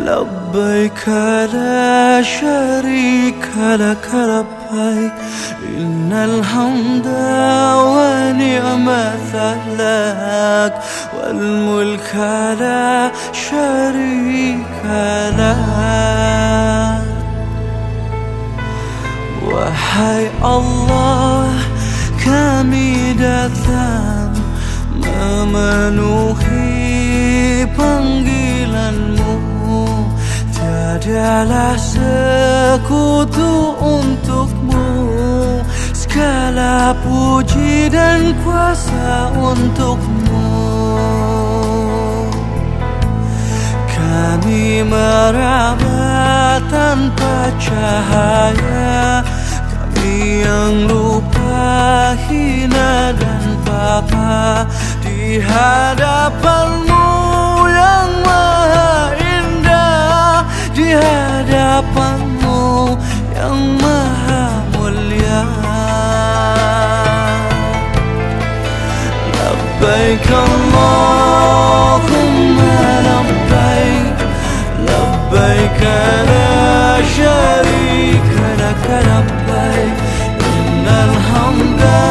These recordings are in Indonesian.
لبيك لا شريك لك لبيك إن الحمد ونعمة لك والملك لا شريك لك. Wahai Allah, kami datang memenuhi panggilan-Mu. Tiadalah sekutu untuk-Mu, segala puji dan kuasa untuk-Mu. Kami meraba tanpa cahaya, kami yang lupa, hina dan papa di hadapan-Mu yang maha indah, di hadapan-Mu yang maha mulia. Labbaik Allahumma labbaik, labbaik la syarika laka labbaik innal hamda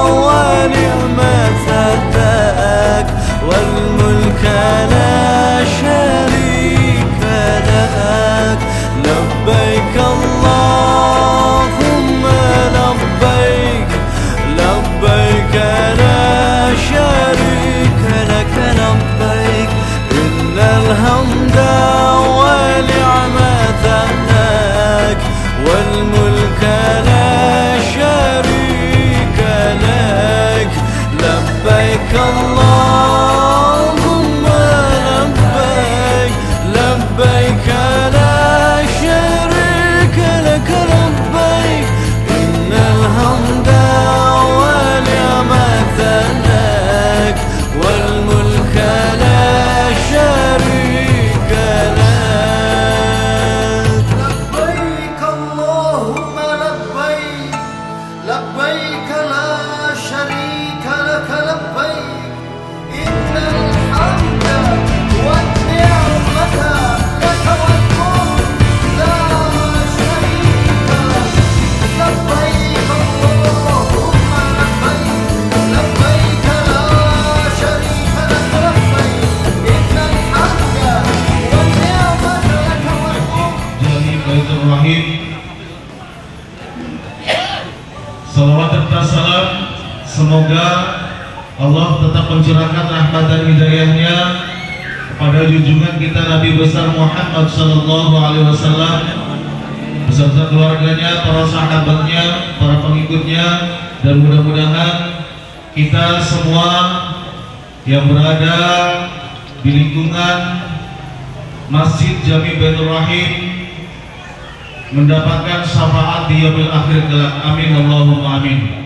wa ni'mata lak wal mulka la syarika lak. Labbaik Allahumma labbaik, labbaik la syarika laka labbaik innal hamda wa ni'mata lak wal mulka la syarika lak. Labbaik Allahumma labbaik, labbaik la syarika lak labbaik innal hamda wa ni'mata lak wal mulka la syarika lak. Labbaik Allahumma labbaik, labbaik la syarika lak labbaik innal hamda wan ni'mata lak wal mulk la syarika lak. Labbaik Allahumma labbaik, labbaik la syarika lak labbaik innal hamda wan ni'mata lak wal mulk. Jami Baitur Rahim. Salawat serta salam semoga Allah tetap mencurahkan rahmat dan hidayahnya kepada junjungan kita Nabi besar Muhammad sallallahu alaihi wasallam beserta keluarganya, para sahabatnya, para pengikutnya, dan mudah-mudahan kita semua yang berada di lingkungan Masjid Jami Baitur Rahim mendapatkan syafaat di yaumil akhir kelak. Amin Allahumma amin.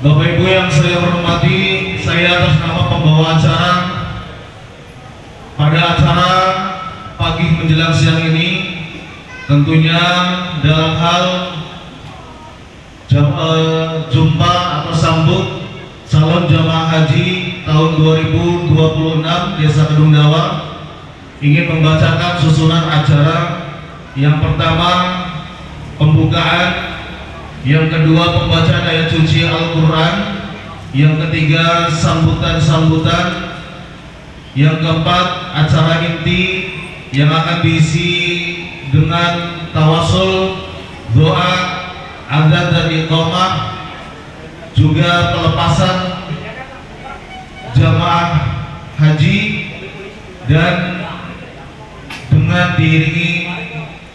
Bapak Ibu yang saya hormati, saya atas nama pembawa acara pada acara pagi menjelang siang ini, tentunya dalam hal jumpa atau sambut calon jamaah haji tahun 2026 Desa Kedung Dawa, ingin membacakan susunan acara. Yang pertama pembukaan, yang kedua pembacaan ayat suci Al-Quran, yang ketiga sambutan-sambutan, yang keempat acara inti yang akan diisi dengan tawasul, doa, adzan dan iqamah, juga pelepasan jamaah haji dan dengan diiringi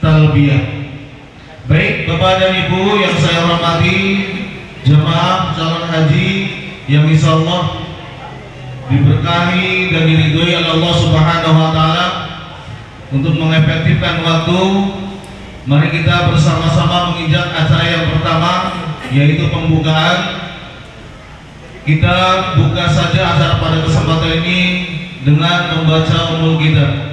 talbiyah. Baik Bapak dan Ibu yang saya hormati, jemaah calon haji yang insya Allah diberkahi dan diridhoi oleh Allah Subhanahu wa Ta'ala. Untuk mengefektifkan waktu, mari kita bersama-sama menginjak acara yang pertama, yaitu pembukaan. Kita buka saja acara pada kesempatan ini dengan membaca umul kita.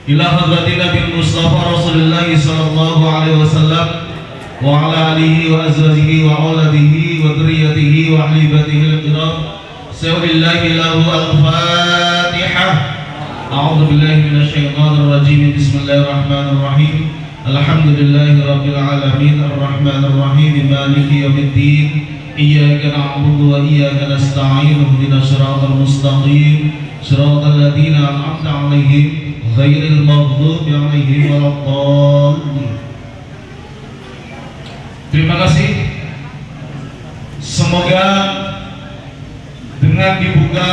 Ila hadratin Nabi Mustafa Rasulullah sallallahu alaihi wasallam wa ala alihi wa azwajihi wa auladihi wa dzurriyyatihi wa ahli baitihi al-kiram. Sa'ulillahi lahu al-Fatihah. A'udzu billahi minasyaitonir rajim. Bismillahirrahmanirrahim. Alhamdulillahi rabbil alamin arrahmanir rahim maliki yaumiddin. Iyyaka na'budu wa iyyaka nasta'in. Ihdinas siratal mustaqim. Siratal ladzina an'amta 'alaihim ghairil maghdubi 'alaihim waladdallin. Terima kasih. Semoga dengan dibuka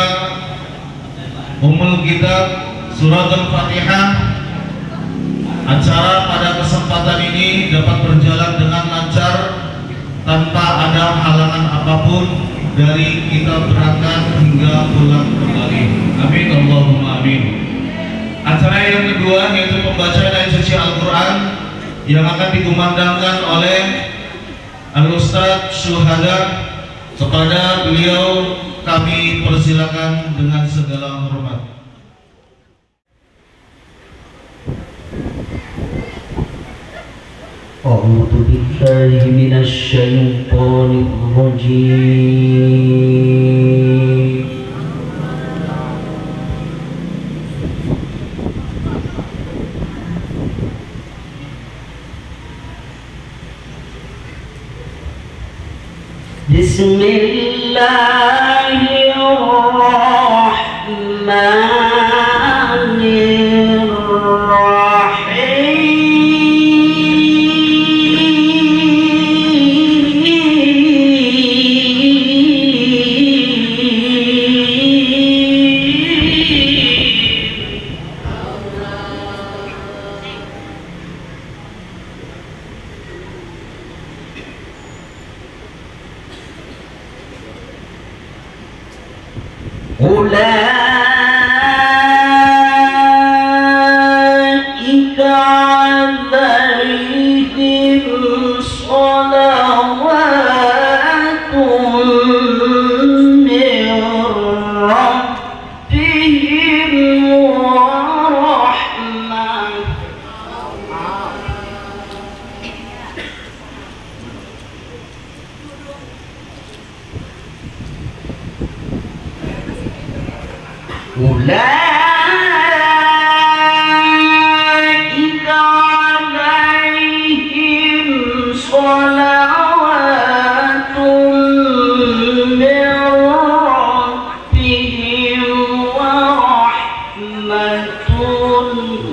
Ummul Kitab Surat Al-Fatihah, acara pada kesempatan ini dapat berjalan dengan lancar tanpa ada halangan apapun dari kita berangkat hingga pulang kembali. Amin Allahumma amin. Acara yang kedua yaitu pembacaan ayat suci Al-Quran yang akan dikumandangkan oleh Al-Ustadz Syuhada. Kepada beliau kami persilakan dengan segala hormat. A'udzu billahi minasy syaithanir rajim. أولئك عليهم صلوات من ربهم ورحمة. أولئك عليهم صلوات من ربهم ورحمة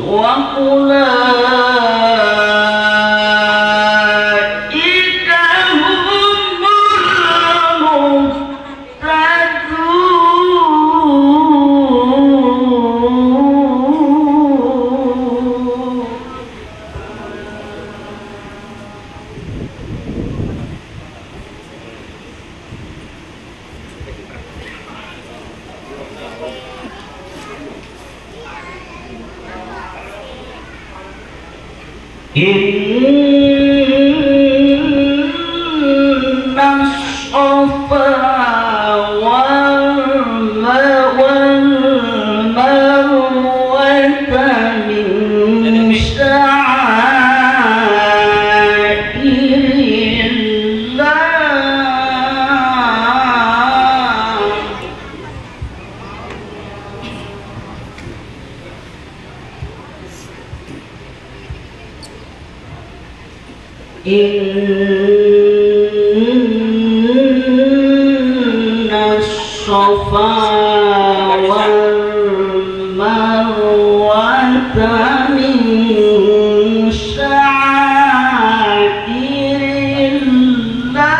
وأولئك هم المهتدون. إن الصفا والمروة من شعائر الله. إن الصفا والمروة من شعائر الله.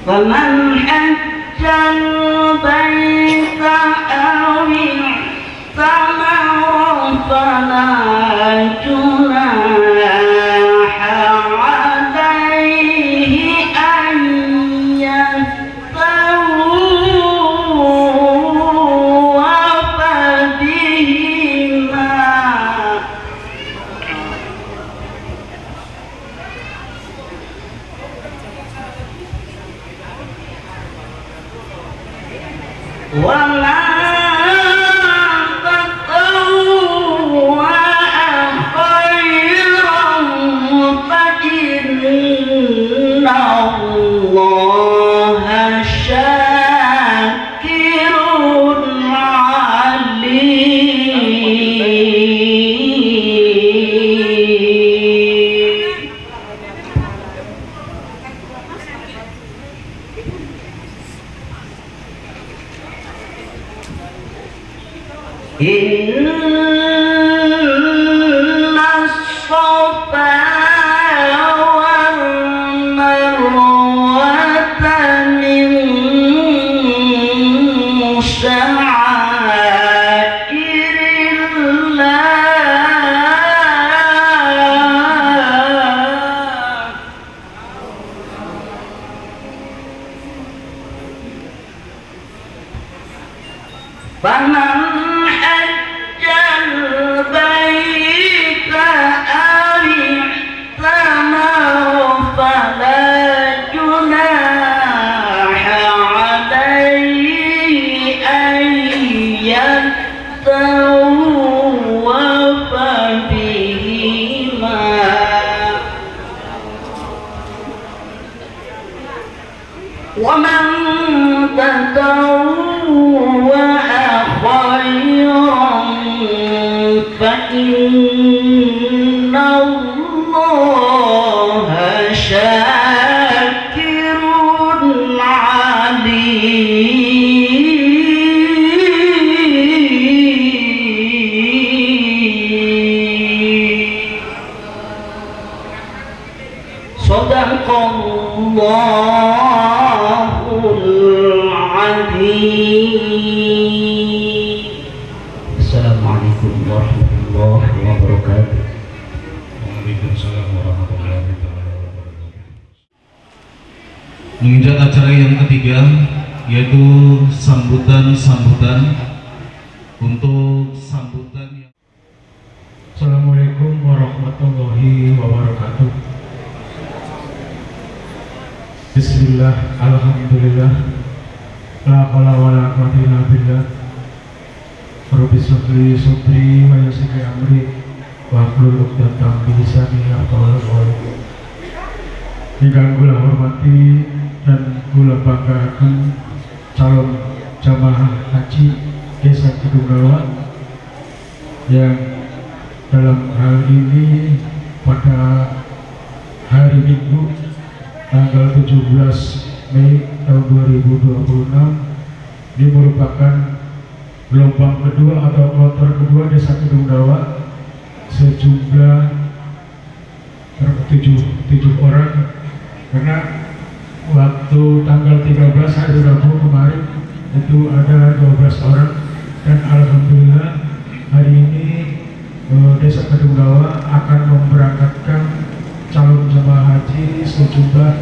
فمن حج البيت أو اعتمر فلا جناح عليه Inna as-safa wal marwata min sya'airillah. Faman hajjal baita aw i'tamara fala junaha alayhi an yattawwafa bihima. Wa man tatawwa'a khairan fa inna Allaha syakirun alim. Sadaqallahul azim. Assalamualaikum warahmatullahi wabarakatuh. Waalaikumsalam warahmatullahi wabarakatuh. Menginjak acara yang ketiga, yaitu sambutan untuk sambutan yang Assalamualaikum warahmatullahi wabarakatuh. Bismillah, alhamdulillah, la haula wala quwwata illa billah. Rabbi shrah sadri wa yassir li amri wahlul 'uqdatam min lisani yafqahu qawli. Ingkang kula hormati dan kula banggaken calon jamaah haji Desa Kedunggawa yang dalam hal ini pada hari Minggu tanggal 17 Mei tahun 2026 ini merupakan gelombang kedua atau kloter kedua Desa Kedunggawa sejumlah 7 orang, karena waktu tanggal 13 hari Rabu kemarin itu ada 12 orang, dan alhamdulillah hari ini Desa Kedunggawa akan memberangkatkan calon jemaah haji sejumlah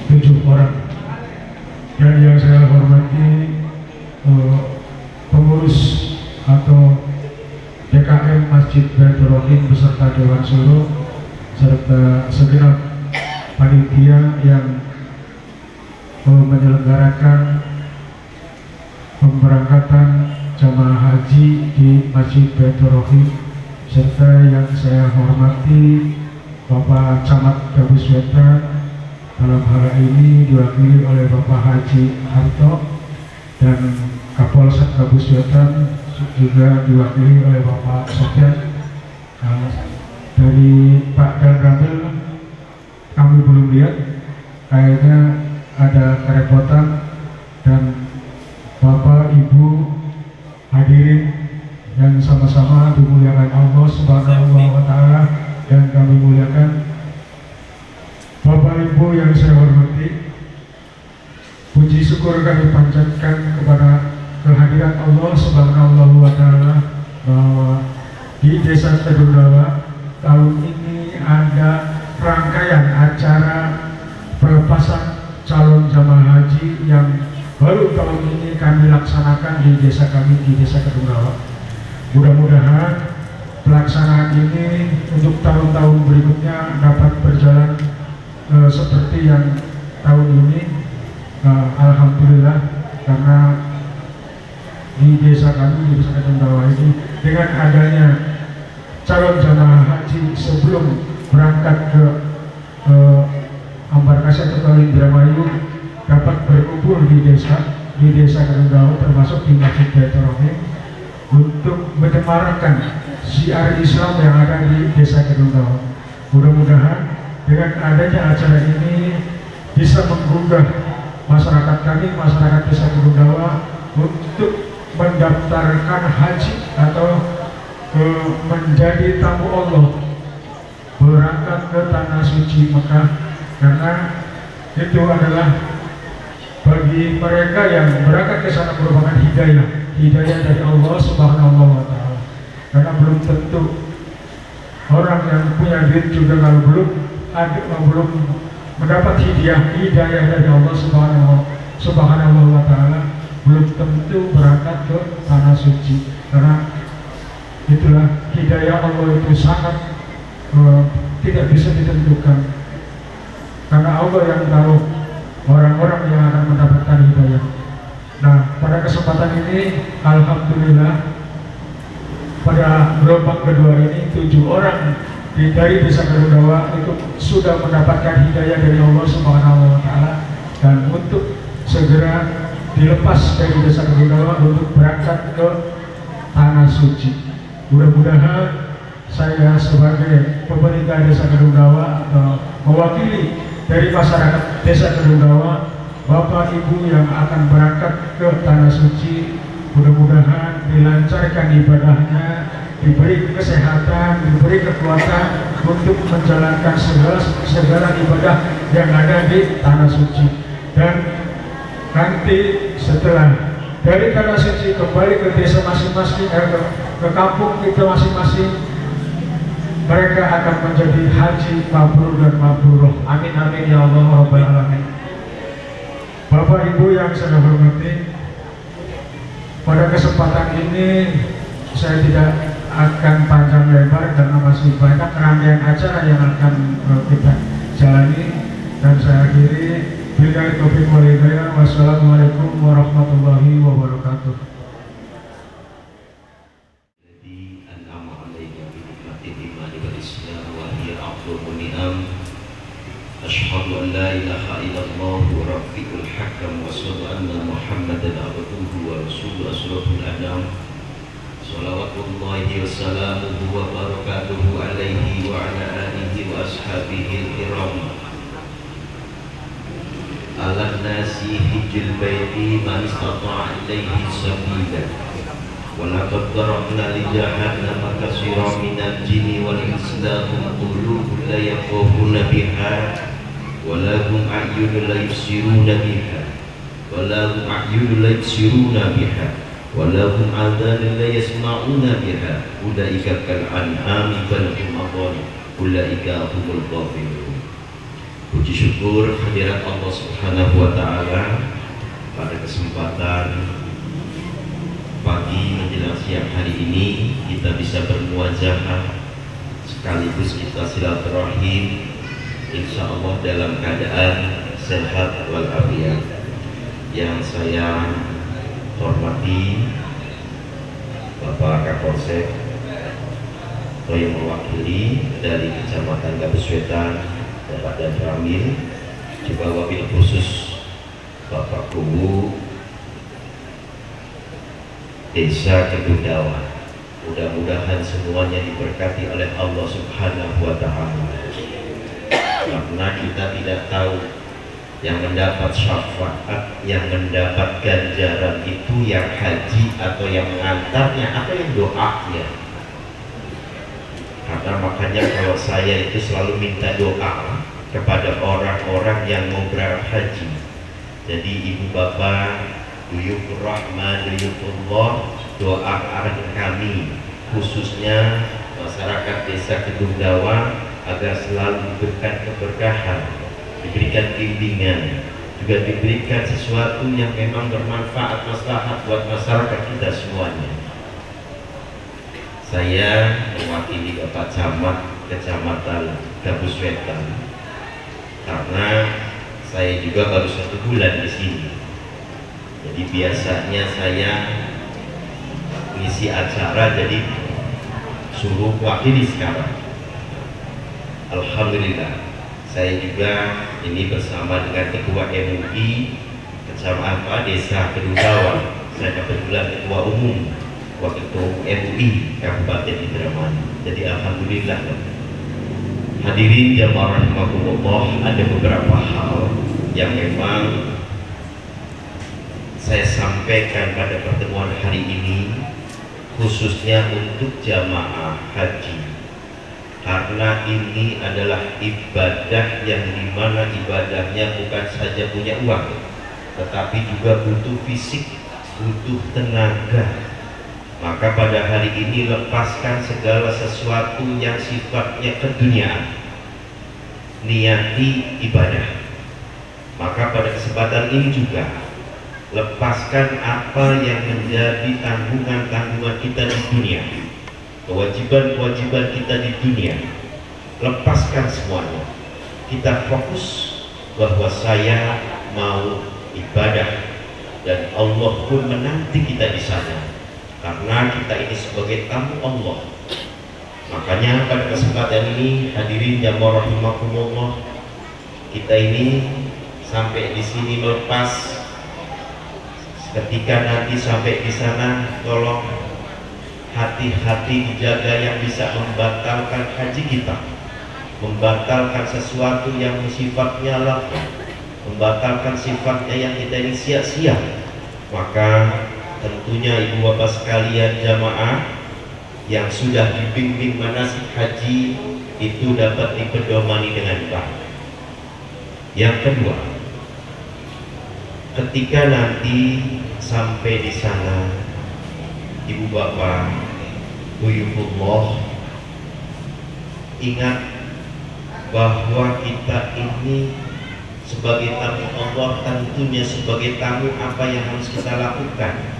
7 orang. Dan yang saya hormati pengurus atau DKM Masjid Baitur Rahim beserta Dewan Suro serta segenap panitia yang menyelenggarakan pemberangkatan jamaah haji di Masjid Baitur Rahim, serta yang saya hormati Bapak Camat Gabus Wetan, dalam hal ini diwakili oleh Bapak Haji Harto, dan Kapolsek Gabus Wetan juga diwakili oleh Bapak Sofyan. Dari Pak Dan Ramil kami belum lihat, kayaknya ada kerepotan, dan Bapak Ibu hadirin yang sama-sama dimuliakan Allah Subhanahu wa Ta'ala dan kami muliakan. Bapak Ibu yang saya hormati, puji syukur kami panjatkan kepada kehadiran Allah Subhanahu wa Ta'ala bahwa di Desa Kedunggawa tahun ini ada rangkaian acara pelepasan calon jamaah haji yang baru tahun ini kami laksanakan di desa kami, di Desa Kedunggawa. Mudah-mudahan pelaksanaan ini untuk tahun-tahun berikutnya dapat berjalan seperti yang tahun ini. Alhamdulillah, karena di desa kami, di Desa Kedunggawa ini, dengan adanya calon jamaah haji sebelum berangkat ke Ambarkasa atau Indramayu dapat berkumpul di desa Kedunggawa, termasuk di Masjid Baitur Rahim, untuk menyemarakkan syiar Islam yang ada di Desa Kedunggawa. Mudah-mudahan dengan adanya acara ini bisa menggugah masyarakat kami, masyarakat Desa Kedunggawa, untuk mendaftarkan haji atau menjadi tamu Allah berangkat ke tanah suci Mekah, karena itu adalah bagi mereka yang berangkat ke sana merupakan hidayah dari Allah Subhanahu wa Ta'ala. Karena belum tentu orang yang punya duit juga kalau belum mendapat hidayah dari Allah Subhanahu wa Ta'ala, belum tentu berangkat ke tanah suci. Karena itulah hidayah Allah itu sangat tidak bisa ditentukan, karena Allah yang tahu orang-orang yang akan mendapatkan hidayah. Nah, pada kesempatan ini alhamdulillah pada gelombang kedua ini 7 orang dari Desa Garudawa itu sudah mendapatkan hidayah dari Allah Subhanahu wa Ta'ala, dan untuk segera dilepas dari Desa Garudawa untuk berangkat ke tanah suci. Mudah-mudahan saya sebagai pemerintah Desa Garudawa atau mewakili dari masyarakat Desa Garudawa, Bapak Ibu yang akan berangkat ke tanah suci, mudah-mudahan dilancarkan ibadahnya, diberi kesehatan, diberi kekuatan untuk menjalankan segala ibadah yang ada di tanah suci. Dan nanti setelah dari tanah suci kembali ke desa masing-masing, ke kampung kita masing-masing, mereka akan menjadi haji mabrur dan mabruroh. Amin amin ya Allah rabbal alamin. Bapak Ibu yang saya hormati, pada kesempatan ini saya tidak akan panjang lebar karena masih banyak rangkaian acara yang akan kita jalani, dan saya akhiri billahi taufiq wal hidayah. Wassalamualaikum warahmatullahi wabarakatuh. Asyhadu an la ilaha illallah wa rafiqul hakam wa asyhadu anna Muhammadan abduhu wa rasuluhu asraful anam. Shalawatullahi wa salamuhu wa barakatuhu alaihi wa ala alihi wa ashabihi al-kiram. Ala nasi hijil baiti man istata'a ilaihi sabila. Wa laqad darabna li jahannama katsiran minal jinni wal insi lahum qulubun la yafqahuna biha wa lahum a'yunun la yubsiruna biha wa lahum a'yunun la yubsiruna biha wa lahum adhanun la yasma'una biha ulaika kal an'ami bal hum adall ulaika humul ghafilun. Puji syukur hadirat Allah Subhanahu wa Ta'ala, pada kesempatan pagi menjelang siang hari ini kita bisa bermuajahah sekaligus kita silaturahim, insya Allah dalam keadaan sehat walafiat. Yang saya hormati Bapak Kapolsek atau yang mewakili dari Kecamatan Gabus Wetan, Bapak Dan Ramil, juga wabil khusus Bapak Kubu Desa Garudawa. Mudah-mudahan semuanya diberkati oleh Allah Subhanahu wa Ta'ala, karena kita tidak tahu yang mendapat syafaat, yang mendapat ganjaran itu yang haji atau yang mengantarnya atau yang doanya. Karena makanya kalau saya itu selalu minta doa kepada orang-orang yang mau berangkat haji. Jadi ibu bapak, duyufur rahman, duyufullah, doakan kami khususnya masyarakat Desa Garudawa agar selalu diberikan keberkahan, diberikan bimbingan, juga diberikan sesuatu yang memang bermanfaat, maslahat buat masyarakat kita semuanya. Saya mewakili Bapak Camat Kecamatan Gabus Wetan karena saya juga baru 1 bulan di sini. Jadi biasanya saya ngisi acara, jadi suruh wakili sekarang. Alhamdulillah, saya juga ini bersama dengan Ketua MUI Kecamatan Desa Garudawa. Saya kebetulan Ketua Umum Wakil Ketua MUI Kabupaten Indramayu. Jadi alhamdulillah. Hadirin jamaah rahimakumullah, ada beberapa hal yang memang saya sampaikan pada pertemuan hari ini khususnya untuk jamaah haji, karena ini adalah ibadah yang dimana ibadahnya bukan saja punya uang, tetapi juga butuh fisik, butuh tenaga. Maka pada hari ini lepaskan segala sesuatu yang sifatnya keduniaan, niati ibadah. Maka pada kesempatan ini juga lepaskan apa yang menjadi tanggungan-tanggungan kita di dunia, kewajiban-kewajiban kita di dunia. Lepaskan semuanya. Kita fokus bahwa saya mau ibadah, dan Allah pun menanti kita di sana. Karena kita ini sebagai tamu Allah. Makanya pada kesempatan ini hadirin jamaah rahimakumullah, kita ini sampai di sini melepas. Ketika nanti sampai di sana, tolong hati-hati dijaga yang bisa membatalkan haji kita, membatalkan sesuatu yang sifatnya lalai, membatalkan sifatnya yang kita ini sia-sia. Maka tentunya ibu bapak sekalian jamaah yang sudah dibimbing manasik haji itu dapat dipedomani dengan baik. Yang kedua, ketika nanti sampai di sana, ibu bapak, buyukullah, ingat bahwa kita ini sebagai tamu Allah, tentunya sebagai tamu apa yang harus kita lakukan?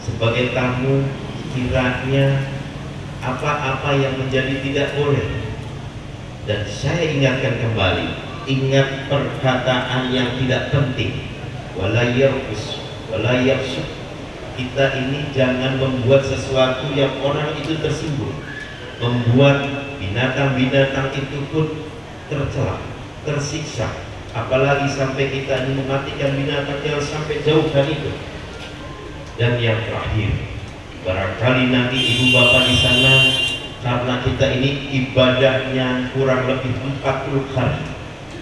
Sebagai tamu, kiranya apa-apa yang menjadi tidak boleh. Dan saya ingatkan kembali, ingat perkataan yang tidak penting, wala yarfus wala yafsuk. Kita ini jangan membuat sesuatu yang orang itu tersinggung, membuat binatang-binatang itu pun tercela, tersiksa. Apalagi sampai kita ini mematikan binatang, yang sampai jauhkan itu. Dan yang terakhir, barangkali nanti ibu bapak di sana, karena kita ini ibadahnya kurang lebih 40 hari,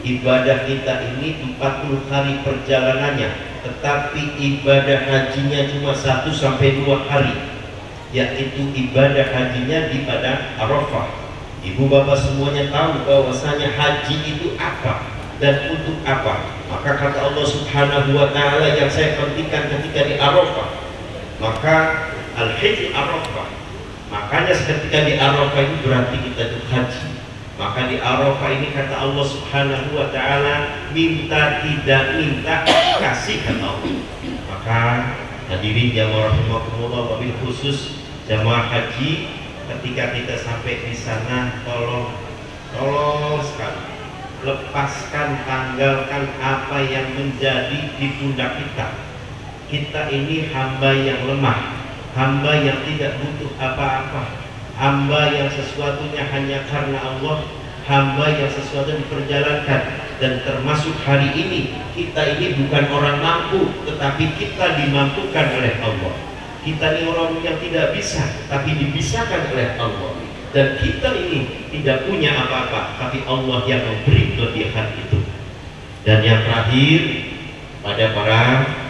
ibadah kita ini 40 hari perjalanannya, tetapi ibadah hajinya cuma 1 sampai 2 hari, yaitu ibadah hajinya di pada Arafah. Ibu bapak semuanya tahu bahwasanya haji itu apa dan untuk apa. Maka kata Allah Subhanahu wa ta'ala yang saya pentingkan ketika di Arafah, maka al-hajj Arafah. Makanya ketika di Arafah ini berarti kita itu haji. Maka di Arafah ini kata Allah Subhanahu wa ta'ala, minta tidak minta kasih kata Allah. Maka hadirin jamaah rahimakumullah, wabil khusus jamaah haji, ketika kita sampai di sana, tolong sekali lepaskan, tanggalkan apa yang menjadi di pundak kita. Kita ini hamba yang lemah, hamba yang tidak butuh apa-apa, hamba yang sesuatunya hanya karena Allah, hamba yang sesuatu diperjalankan. Dan termasuk hari ini, kita ini bukan orang mampu, tetapi kita dimampukan oleh Allah. Kita ini orang yang tidak bisa, tapi dipisahkan oleh Allah. Dan kita ini tidak punya apa-apa, tapi Allah yang memberi kelebihan itu. Dan yang terakhir, pada para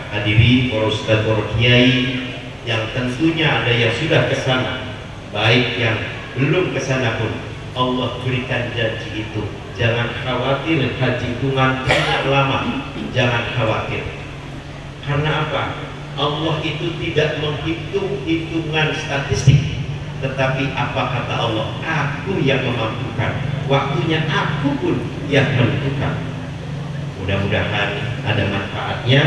hadirin, para ustaz, para kiai yang tentunya ada yang sudah ke sana, baik yang belum ke sana pun, Allah berikan janji itu. Jangan khawatir haji itu ngantrinya lama, jangan khawatir. Karena apa? Allah itu tidak menghitung hitungan statistik, tetapi apa kata Allah? Aku yang memampukan, waktunya aku pun yang menentukan. Mudah-mudahan ada manfaatnya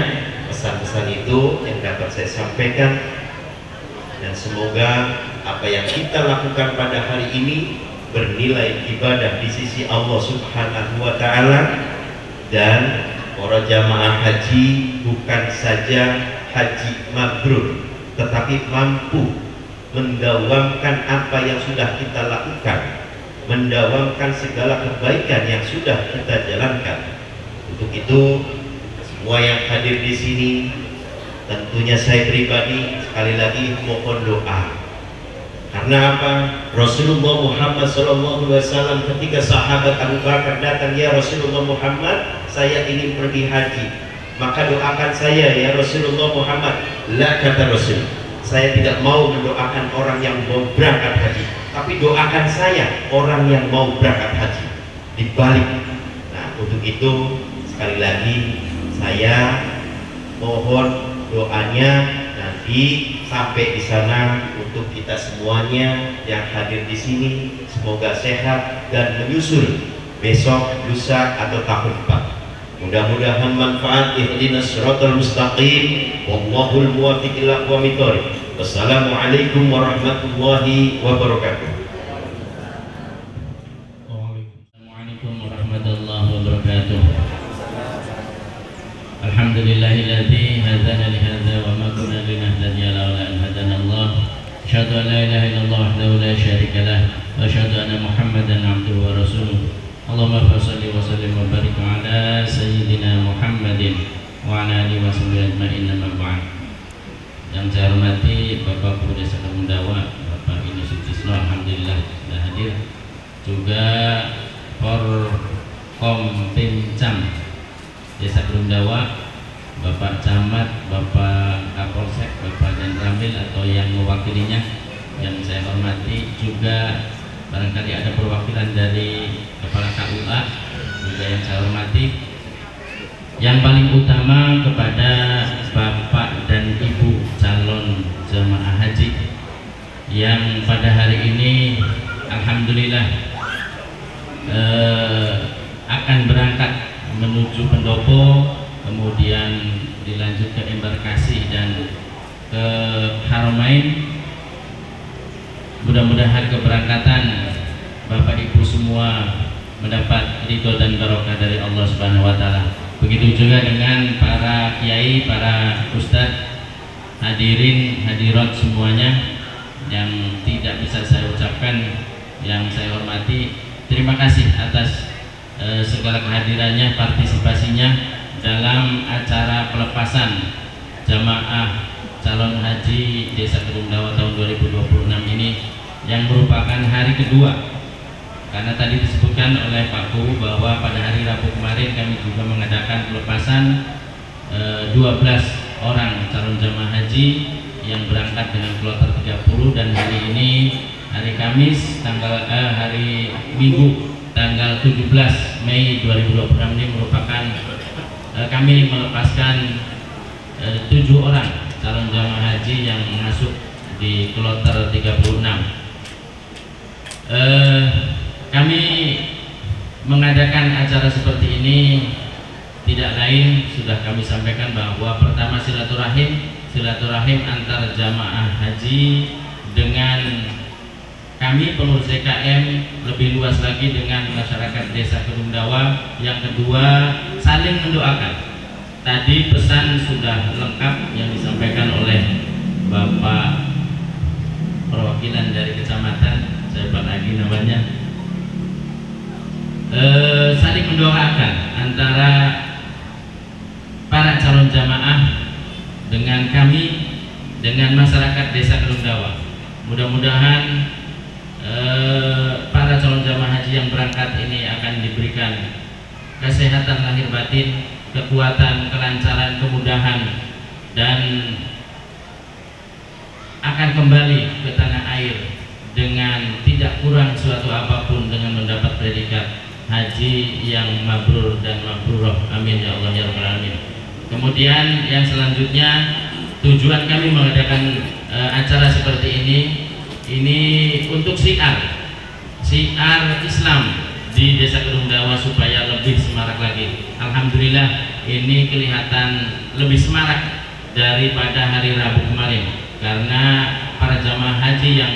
pesan-pesan itu yang dapat saya sampaikan, dan semoga apa yang kita lakukan pada hari ini bernilai ibadah di sisi Allah Subhanahu wa ta'ala. Dan para jamaah haji bukan saja haji mabrur, tetapi mampu mendawamkan apa yang sudah kita lakukan, mendawamkan segala kebaikan yang sudah kita jalankan. Untuk itu, semua yang hadir di sini, tentunya saya pribadi sekali lagi mohon doa. Karena apa? Rasulullah Muhammad SAW ketika sahabat Abu Bakar datang, ya Rasulullah Muhammad, saya ingin pergi haji. maka doakan saya ya Rasulullah Muhammad. La, kata Rasul, saya tidak mau mendoakan orang yang mau berangkat haji, tapi doakan saya orang yang mau berangkat haji. Dibalik. Nah, untuk itu sekali lagi saya mohon doanya nanti sampai di sana untuk kita semuanya yang hadir di sini, semoga sehat dan menyusul besok, lusa atau tahun depan. Mudah-mudahan manfaat. Ihdinas siratal mustaqim, wallahul muwaffiq ila aqwamit thoriq. Wassalamualaikum warahmatullahi wabarakatuh. Assalamualaikum warahmatullahi wabarakatuh. Alhamdulillahilladzi hadana li hadza wa ma kunna linahtadiya laula an hadana Allah. Asyhadu an la ilaha illallah wahdahu la syarika lah wa asyhadu anna Muhammadan abduhu wa rasuluh. Allahumma shalli wa sallim wa barik ala sayyidina Muhammadin wa ala alihi wa sahbihi ajma'in, amma ba'd. Yang saya hormati Bapak Guru Desa Kedungdawa, Bapak Ini Sucisno, alhamdulillah sudah hadir. Juga Forkom Pincam Desa Kedungdawa, Bapak Camat, Bapak Kapolsek, Bapak Dan Ramil atau yang mewakilinya yang saya hormati. Juga barangkali ada perwakilan dari Kepala KUA juga yang saya hormati. Yang paling utama kepada Bapak dan Ibu calon jemaah haji yang pada hari ini alhamdulillah akan berangkat menuju pendopo, kemudian dilanjut ke embarkasi dan ke Haramain. Mudah-mudahan keberangkatan Bapak Ibu semua mendapat ridho dan barokah dari Allah Subhanahu wa taala. Begitu juga dengan para kiai, para ustadz, hadirin, hadirat semuanya yang tidak bisa saya ucapkan, yang saya hormati. Terima kasih atas segala kehadirannya, partisipasinya dalam acara pelepasan jamaah calon haji Desa Kedungdawa tahun 2026 ini, yang merupakan hari kedua. Karena tadi disebutkan oleh Pak Guru bahwa pada hari Rabu kemarin kami juga mengadakan pelepasan 12 orang calon jamaah haji yang berangkat dengan kloter 30, dan hari ini hari Kamis hari Minggu tanggal 17 Mei 2026 ini merupakan kami melepaskan 7 orang calon jamaah haji yang masuk di kloter 36. Kami mengadakan acara seperti ini tidak lain, sudah kami sampaikan bahwa pertama silaturahim antar jamaah haji dengan kami pengurus DKM, lebih luas lagi dengan masyarakat Desa Kedungdawa. Yang kedua, saling mendoakan. Tadi pesan sudah lengkap yang disampaikan oleh Bapak perwakilan dari kecamatan, saya Pak Agi namanya. Saling mendoakan antara para calon jamaah dengan kami, dengan masyarakat Desa Kedungdawa. Mudah-mudahan para calon jamaah haji yang berangkat ini akan diberikan kesehatan lahir batin, kekuatan, kelancaran, kemudahan, dan akan kembali ke tanah air dengan tidak kurang suatu apapun, dengan mendapat predikat haji yang mabrur dan mabrurah. Amin ya Allah ya rabbal alamin. Kemudian yang selanjutnya, tujuan kami mengadakan acara seperti ini untuk syiar Islam di Desa Kedungdawa supaya lebih semarak lagi. Alhamdulillah ini kelihatan lebih semarak daripada hari Rabu kemarin, karena para jamaah haji yang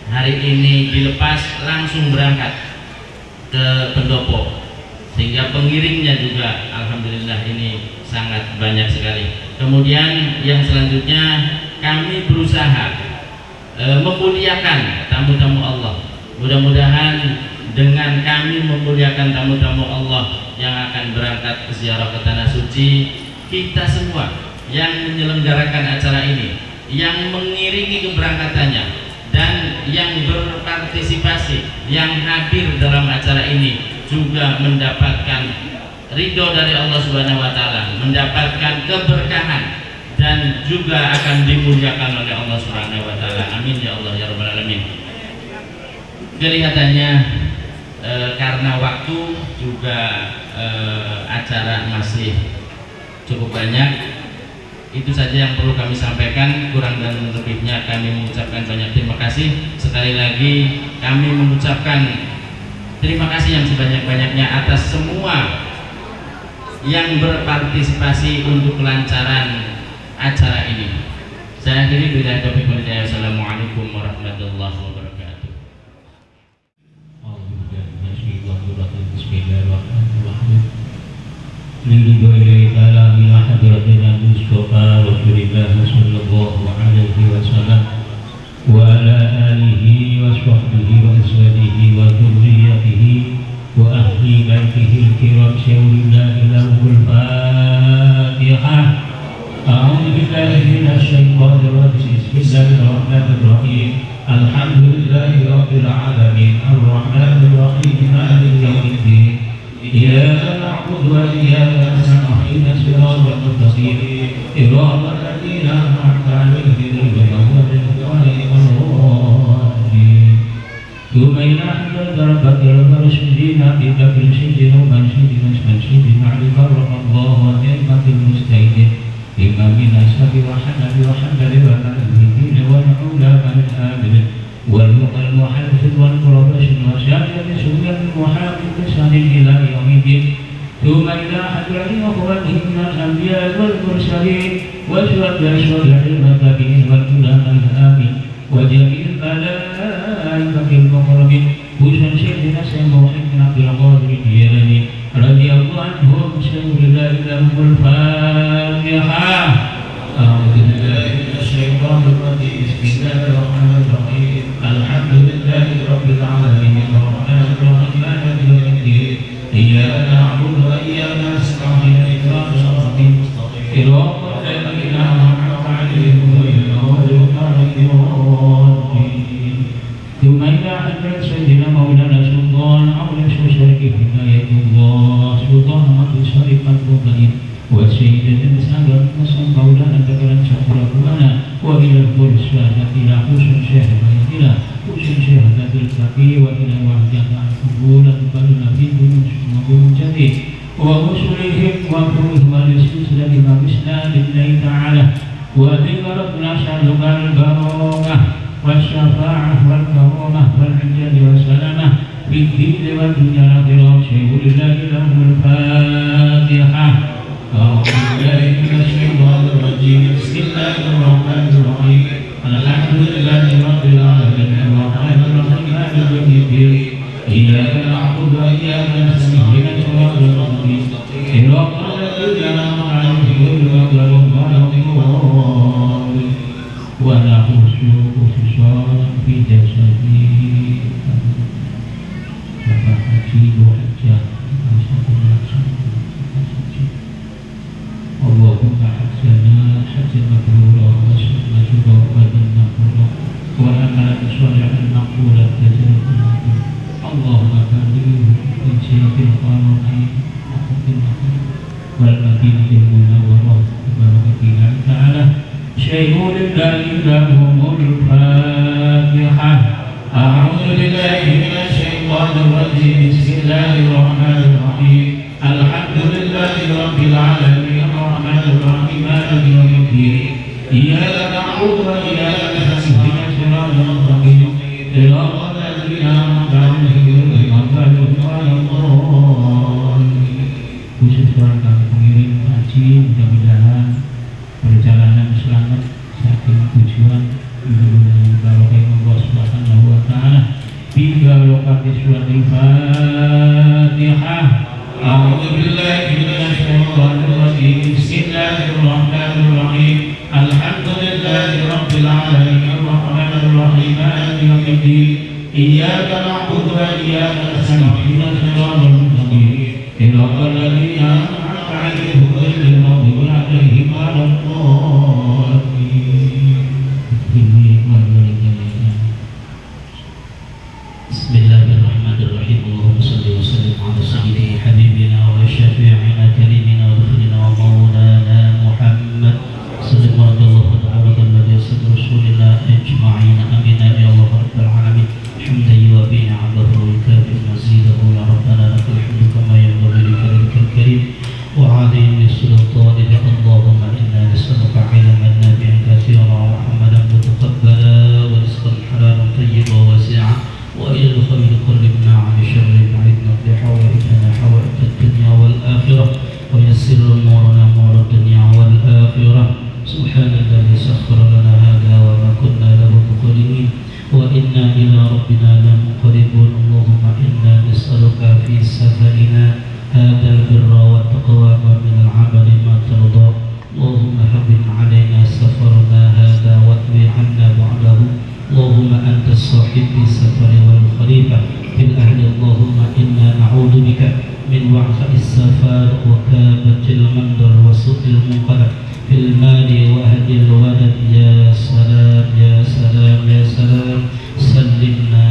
hari ini dilepas langsung berangkat ke pendopo, sehingga pengiringnya juga alhamdulillah ini sangat banyak sekali. Kemudian yang selanjutnya, kami berusaha memuliakan tamu-tamu Allah. Mudah-mudahan dengan kami memuliakan tamu-tamu Allah yang akan berangkat ke ziarah ke tanah suci, kita semua yang menyelenggarakan acara ini, yang mengiringi keberangkatannya, dan yang berpartisipasi, yang hadir dalam acara ini juga mendapatkan ridho dari Allah Subhanahu wa taala, mendapatkan keberkahan dan juga akan dimuliakan oleh Allah Subhanahu wa taala. Amin ya Allah ya rabbal alamin. Kelihatannya karena waktu juga acara masih cukup banyak. Itu saja yang perlu kami sampaikan, kurang dan lebihnya kami mengucapkan banyak terima kasih. Sekali lagi kami mengucapkan terima kasih yang sebanyak-banyaknya atas semua yang berpartisipasi untuk kelancaran acara ini. Saya akhiri billahi taufiq wal hidayah. Assalamualaikum warahmatullahi wabarakatuh. Bismillahirrahmanirrahim. Lillahi wa ta'ala ila hadratina Mustafa Rasulillah sallallahu alaihi wasallam wa ala alihi wa sahbihi wa azwajihi wa dhurriyyatihi wa ahli baitihi al-kiram syawlillahi lahul Fatihah. A'udzu billahi minasy syaithanir rajim. Bismillahirrahmanirrahim. Alhamdulillahi rabbil alamin. Arrahmanir rahim. Maliki yaumiddin. Iyyaka na'budu wa iyyaka nasta'in. Shiratal mustaqim. Shiratal ladzina an'amta 'alaihim ghairil maghdubi 'alaihim waladdallin. Yumaina hadal darabatil marsyidina bitabil syidina mansyidina mansyidina 'alika rahmallahu wa ni'matil musta'in. Imamin ashabi wa hanabi wa hanbali wa na'udhin wa na'ula man amin wal muhadith wal murabash wa syahid sunnah muhammad sanin ila yaumiddin. Thumma ila hadrati akhwatihim al anbiya wal mursalin wa syuhada'i wal tabi'in wal ulama amin wa jami'il malaikatil muqarrabin khususan sayyidina Muhammad bin Abdul Qadir Jilani radhiyallahu anhum syuhada'i lahumul Fatihah. A'udzu billahi minasy syaithanir rajim. Bismillahirrahmanirrahim. Alhamdulillahi rabbil alamin. Arrahmanir rahim. Maliki yaumiddin. Iyyaka na'budu wa iyyaka nasta'in. Ihdinas siratal mustaqim. Shiratal ladzina an'amta 'alaihim ghairil maghdubi 'alaihim waladdallin. Thumma ila hadrat sayyidina Maulana Sultan Aulia Syarif Hidayatullah Sultan Ahmad Syarif Al-Mubain wa sayyidatina sahabat Masam Maulana Takaran Syahrawana wa ila al-Fursyah ila Husun Syekh Baitila Husun Syekh Hadil Saki wa ila wahjata al-Qubulan Badu Nabi Gunung Jati wa musulihim wa kuruh malisi sudah dimagisna lillahi ta'ala wa dikaratna syarukal barokah wa syafa'ah wal karomah wal hijjali wa salamah bidhili wa dunya akhirat syaihulillahi lahumul Fatihah. A'udzu billahi minasy syaithanir rajim. Bismillahirrahmanirrahim. Alhamdulillahi rabbil alamin. Arrahmanir rahim. Maliki yaumiddin. Iyyaka na'budu wa iyyaka nasta'in. Ihdinas siratal mustaqim. Shiratal ladzina an'amta 'alaihim ghairil maghdubi 'alaihim wa la khusyu'an fi jasadi. Bapak Haji Muhajjah Allahumma hajjana hajjan mabrura wa sunnah wa jannah wa amalan sholihan maqbulan jazaakum. Allahumma baligh fi syahril haram wal madinatil munawwarah tabaraka ta'ala syaihulillahi lahumul Fatihah. A'udzu billahi minasy syaithanir rajim. Bismillahirrahmanirrahim. Alhamdulillahi rabbil alamin. Arrahmanir rahim. Maliki yaumiddin. Iyyaka na'budu wa iyyaka nasta'in. Ihdinas siratal mustaqim. Shiratal ladzina an'amta 'alaihim ghairil maghdubi 'alaihim waladdallin. Khusus para pengiring haji, mudah-mudahan perjalanan selamat sampai tujuan. Mudah-mudahan barokah Allah Subhanahu wa ta'ala. Tiga lokasi surat Al-Fatihah. A'udzu billahi minasy syaithanir rajim. Bismillahirrahmanirrahim. Alhamdulillahi rabbil alamin. Arrahmanir rahim. Maliki yaumiddin. Iyyaka na'budu wa iyyaka nasta'in. Ihdinas siratal mustaqim. Shiratal ladzina an'amta 'alaihim ghairil maghdubi 'alaihim waladdallin. Bismillahirrahmanirrahim. Allahumma shalli wa sallim ala sayyidina habibina wa syafi'ina ويسر أمورنا أمور الدنيا والآخرة. سبحان الذي سخر لنا هذا وما كنا له مقرنين وإنا إلى ربنا لمنقلبون. اللهم إنا نسألك في سفرنا هذا البر والتقوى ومن العمل ما ترضى. اللهم هون علينا سفرنا هذا واطوي عنا بعده. اللهم أنت الصاحب في السفر والخليفة في الأهل. اللهم إنا نعوذ بك من وعثاء السفر وكابة المنظر وسوء المنقلب في المال وأهل الولد. يا سلام يا سلام يا سلام سلمنا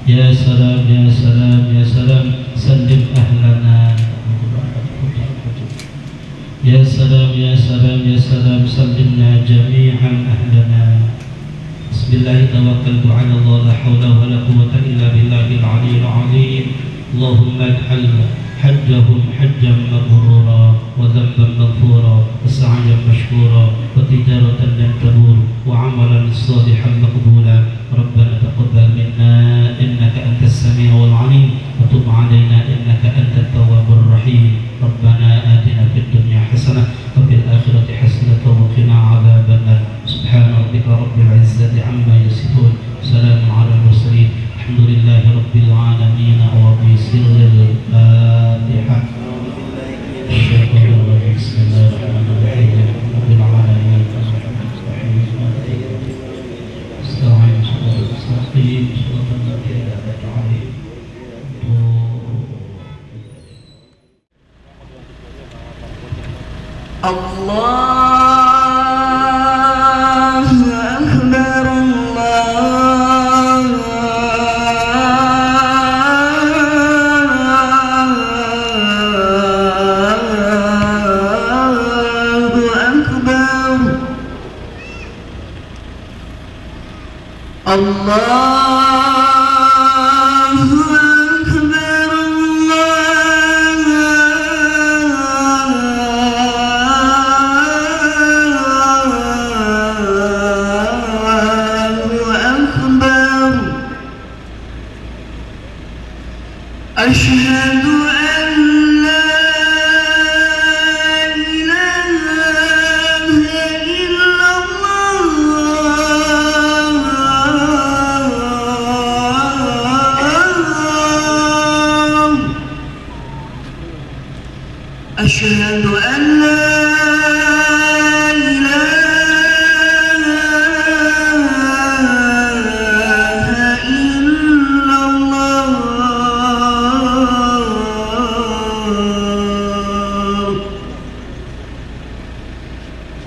يا سلام يا سلام يا سلام سلم أهلنا. يا سلام يا سلام يا سلام سلمنا جميعا أهلنا. بسم الله توكلت على الله لا حول ولا قوة إلا بالله العلي العظيم. اللهم اجعل حجهم حجا مبرورا وذنبا مغفورا وسعيا مشكورا وتجارة لن تبور وعملا صالحا مقبولا. ربنا تقبل منا إنك أنت السميع العليم وتب علينا إنك أنت التواب الرحيم. ربنا آتنا في الدنيا حسنة وفي الآخرة حسنة وقنا عذاب النار. سبحان ربك رب العزة عما يصفون سلام على المرسلين الحمد لله رب العالمين. وبسر الفاتحة الشيطان الرجيم بسم الله الرحمن الرحيم رب العالمين استعين صراط المستقيم صراط الذين أنعمت عليهم. الله أكبر الله أكبر. أشهد أن لا إله إلا الله. أشهد أن لا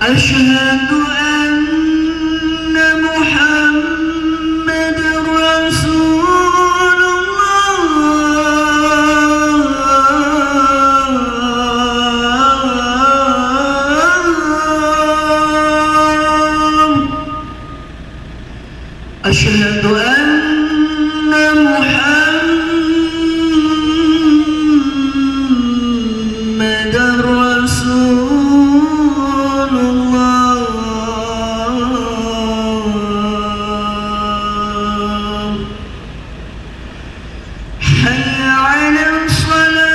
أشهد أن محمد رسول الله. أشهد أن محمد رسول الله. حي على الصلاة.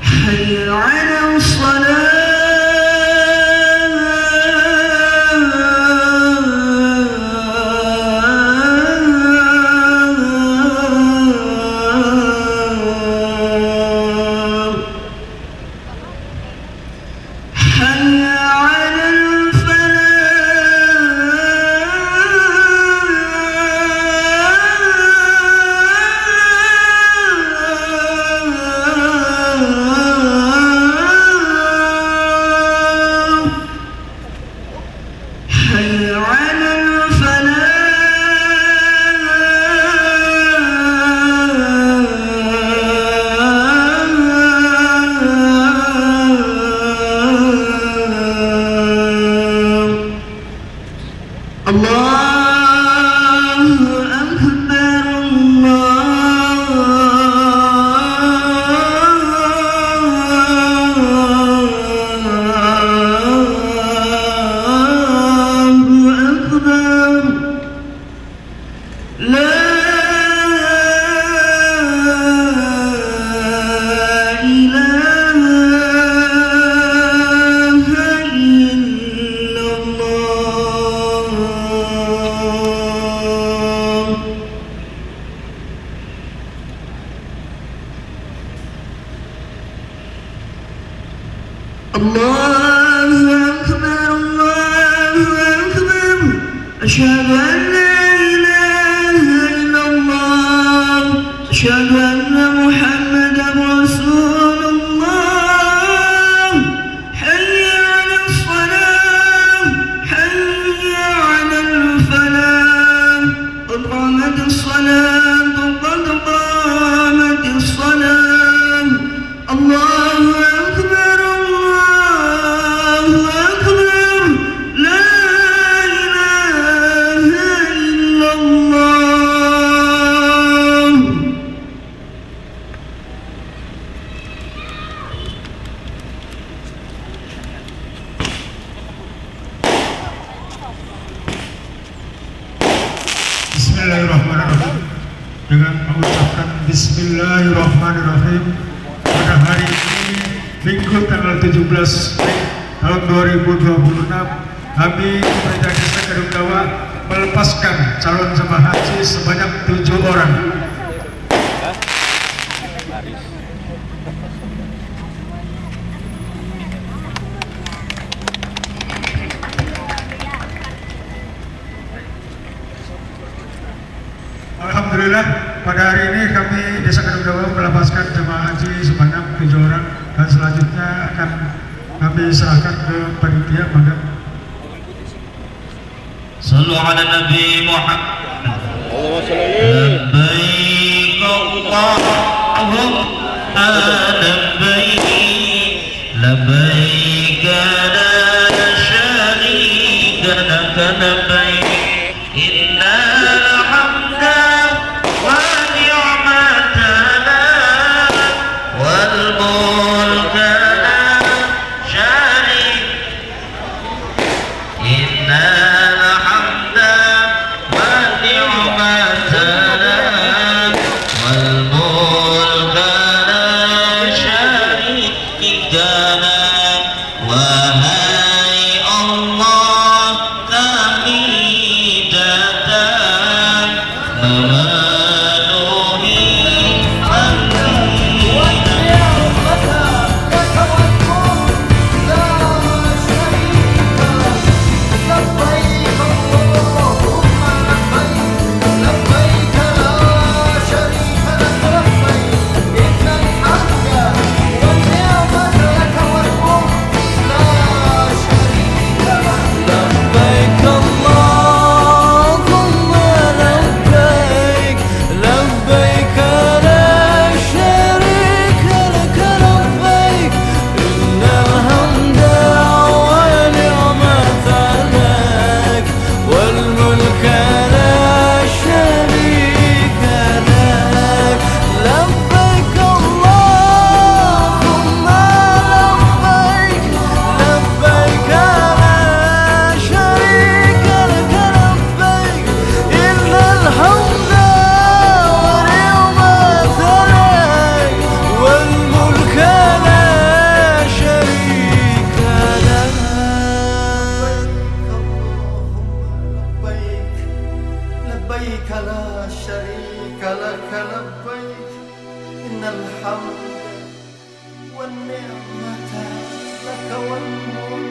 حي على الصلاة. حي على الفلاح. حي على الفلاح. الله أكبر الله الله أكبر أشهد أن لا إله إلا الله أشهد أن محمدا رسول الله حي على الصلاة حي على الفلاح قد قامت الصلاة قد قامت الصلاة الله أكبر لا إله إلا الله. Bismillahirrahmanirrahim. Dengan mengucapkan Bismillahirrahmanirrahim, pada hari ini Minggu tanggal 17 Mei tahun 2026, kami Pemerintah Desa Kadungdawa melepaskan calon jemaah haji sebanyak 7 orang. Alhamdulillah, pada hari ini kami Desa Kadungdawa melepaskan jemaah haji sebanyak 7 orang, dan selanjutnya akan kami serahkan ke panitia pada. Sallu ala Nabi Muhammad. Labbaik Allahumma labbaik labbaik la syarika laka labbaik innal hamda wan ni'mata lak wal mulka la syarika innal hamda wan ni'mata lak wal mulka la syarika lak. Wahai Allah, kami datang memenuhi لبيك لا شريك لك لبيك إن الحمد والنعمة لك والملك